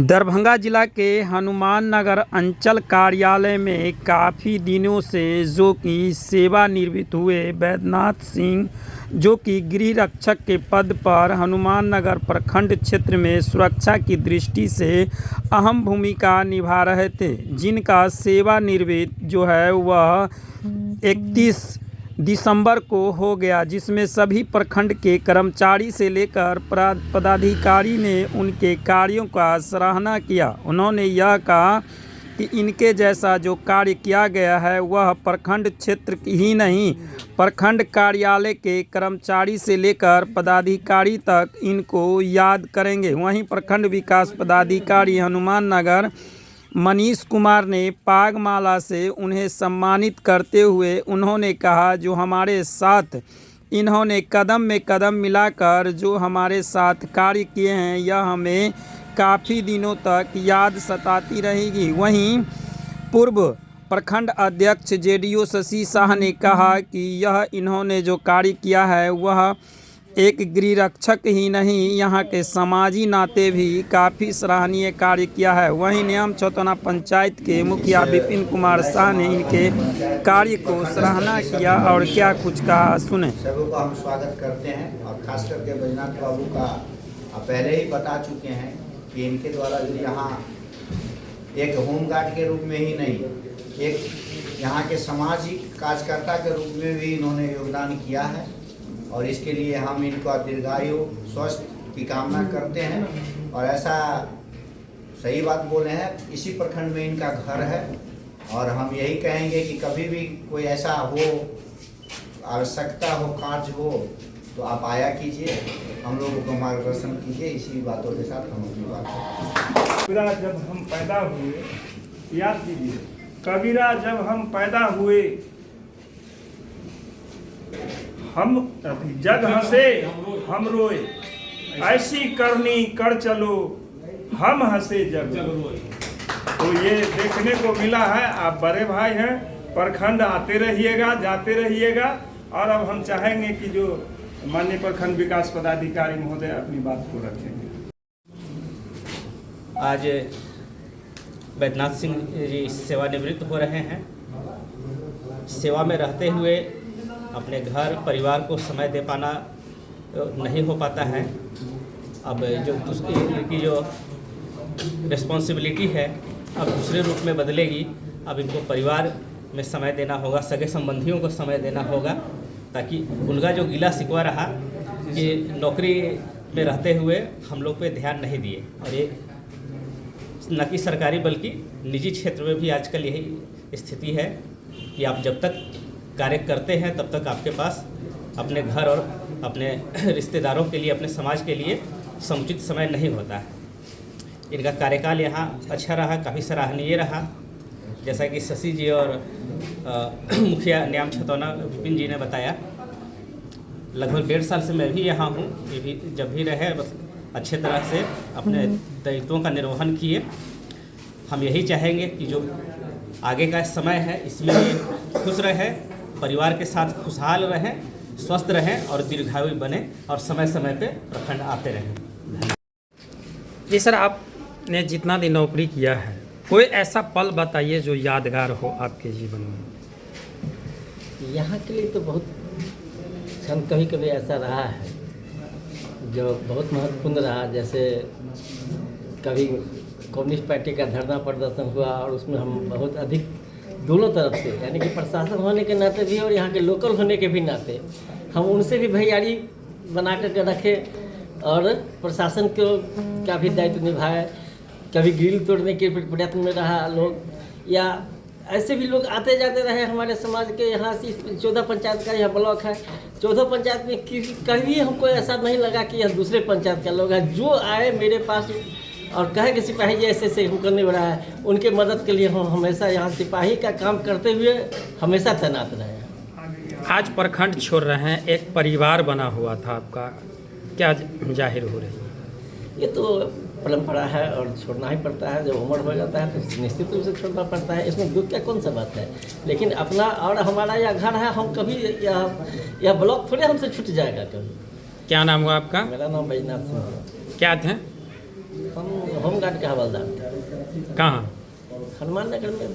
दरभंगा जिला के हनुमान नगर अंचल कार्यालय में काफ़ी दिनों से जो कि सेवानिवृत्त हुए वैद्यनाथ सिंह, जो कि गृह रक्षक के पद पर हनुमान नगर प्रखंड क्षेत्र में सुरक्षा की दृष्टि से अहम भूमिका निभा रहे थे, जिनका सेवानिवृत्त जो है वह 31 दिसंबर को हो गया, जिसमें सभी प्रखंड के कर्मचारी से लेकर पदाधिकारी ने उनके कार्यों का सराहना किया। उन्होंने यह कहा कि इनके जैसा जो कार्य किया गया है वह प्रखंड क्षेत्र ही नहीं, प्रखंड कार्यालय के कर्मचारी से लेकर पदाधिकारी तक इनको याद करेंगे। वहीं प्रखंड विकास पदाधिकारी हनुमान नगर मनीष कुमार ने पागमाला से उन्हें सम्मानित करते हुए उन्होंने कहा, जो हमारे साथ इन्होंने कदम में कदम मिलाकर जो हमारे साथ कार्य किए हैं, यह हमें काफ़ी दिनों तक याद सताती रहेगी। वहीं पूर्व प्रखंड अध्यक्ष जेडीओ शशि शाह ने कहा कि यह इन्होंने जो कार्य किया है वह एक गृह रक्षक ही नहीं, यहाँ के समाजी नाते भी काफ़ी सराहनीय कार्य किया है। वहीं न्याम छतौना पंचायत के मुखिया विपिन कुमार शाह ने इनके कार्य को सराहना किया और क्या कुछ कहा, सुने। सभी को हम स्वागत करते हैं और खास करके बैजनाथ बाबू का पहले ही बता चुके हैं कि इनके द्वारा जो यहाँ एक होमगार्ड के रूप में ही नहीं, एक यहाँ के सामाजिक कार्यकर्ता के रूप में भी इन्होंने योगदान किया है और इसके लिए हम इनका दीर्घायु स्वस्थ की कामना करते हैं। और ऐसा सही बात बोले हैं, इसी प्रखंड में इनका घर है और हम यही कहेंगे कि कभी भी कोई ऐसा हो, आवश्यकता हो, कार्य हो तो आप आया कीजिए, हम लोगों को मार्गदर्शन कीजिए। इसी बातों के साथ हम अपनी बात करते कबीरा जब हम पैदा हुए, याद कीजिए, कबीरा जब हम पैदा हुए हम जग हंसे हम रोए, ऐसी करनी कर चलो हम हंसे जग रोए। तो ये देखने को मिला है। आप बड़े भाई हैं, प्रखंड आते रहिएगा, जाते रहिएगा। और अब हम चाहेंगे कि जो माननीय प्रखंड विकास पदाधिकारी महोदय अपनी बात को रखेंगे। आज वैद्यनाथ सिंह जी सेवानिवृत्त हो रहे हैं। सेवा में रहते हुए अपने घर परिवार को समय दे पाना नहीं हो पाता है। अब जो इनकी जो रिस्पॉन्सिबिलिटी है अब दूसरे रूप में बदलेगी। अब इनको परिवार में समय देना होगा, सगे संबंधियों को समय देना होगा, ताकि उनका जो गिला शिकवा रहा कि नौकरी में रहते हुए हम लोग पे ध्यान नहीं दिए, और ये न कि सरकारी बल्कि निजी क्षेत्र में भी आजकल यही स्थिति है कि आप जब तक कार्य करते हैं तब तक आपके पास अपने घर और अपने रिश्तेदारों के लिए, अपने समाज के लिए समुचित समय नहीं होता है। इनका कार्यकाल यहाँ अच्छा रहा, काफ़ी सराहनीय रहा। जैसा कि शशि जी और मुखिया न्याम छतौना विपिन जी ने बताया, लगभग 1.5 साल से मैं भी यहाँ हूँ। ये भी जब भी रहे बस अच्छे तरह से अपने दायित्वों का निर्वहन किए। हम यही चाहेंगे कि जो आगे का समय है इसमें खुश रहे, परिवार के साथ खुशहाल रहें, स्वस्थ रहें और दीर्घायु बने और समय समय पे प्रखंड आते रहें। जी सर, आपने जितना दिन नौकरी किया है, कोई ऐसा पल बताइए जो यादगार हो आपके जीवन में। यहाँ के लिए तो बहुत क्षण कभी कभी ऐसा रहा है जो बहुत महत्वपूर्ण रहा। जैसे कभी कम्युनिस्ट पार्टी का धरना प्रदर्शन हुआ और उसमें हम बहुत अधिक दोनों तरफ से, यानी कि प्रशासन होने के नाते भी और यहाँ के लोकल होने के भी नाते हम उनसे भी भैयारी बना करके रखे और प्रशासन को का भी दायित्व निभाए। कभी ग्रिल तोड़ने के प्रयत्न में रहा लोग, या ऐसे भी लोग आते जाते रहे हमारे समाज के। यहाँ से 14 पंचायत का यह ब्लॉक है, 14 पंचायत में कभी हमको ऐसा नहीं लगा कि यह दूसरे पंचायत का लोग है। जो आए मेरे पास और कहे कि सिपाही जी ऐसे हमको नहीं बढ़ा है, उनके मदद के लिए हम हमेशा यहाँ सिपाही का काम करते हुए हमेशा तैनात रहे। आज प्रखंड छोड़ रहे हैं, एक परिवार बना हुआ था आपका, क्या जाहिर हो रही है? ये तो परंपरा है और छोड़ना ही पड़ता है। जब उम्र हो जाता है तो निश्चित रूप से छोड़ना पड़ता है, इसमें दुख क्या कौन सा बात है। लेकिन अपना और हमारा यह घर है, हम कभी यह ब्लॉक थोड़े हमसे छूट जाएगा कभी। क्या नाम हुआ आपका? मेरा नाम बैजनाथ सिंह है। क्या थे? हम होमगार्ड के हवलदार थे, कहाँ? हनुमान नगर में।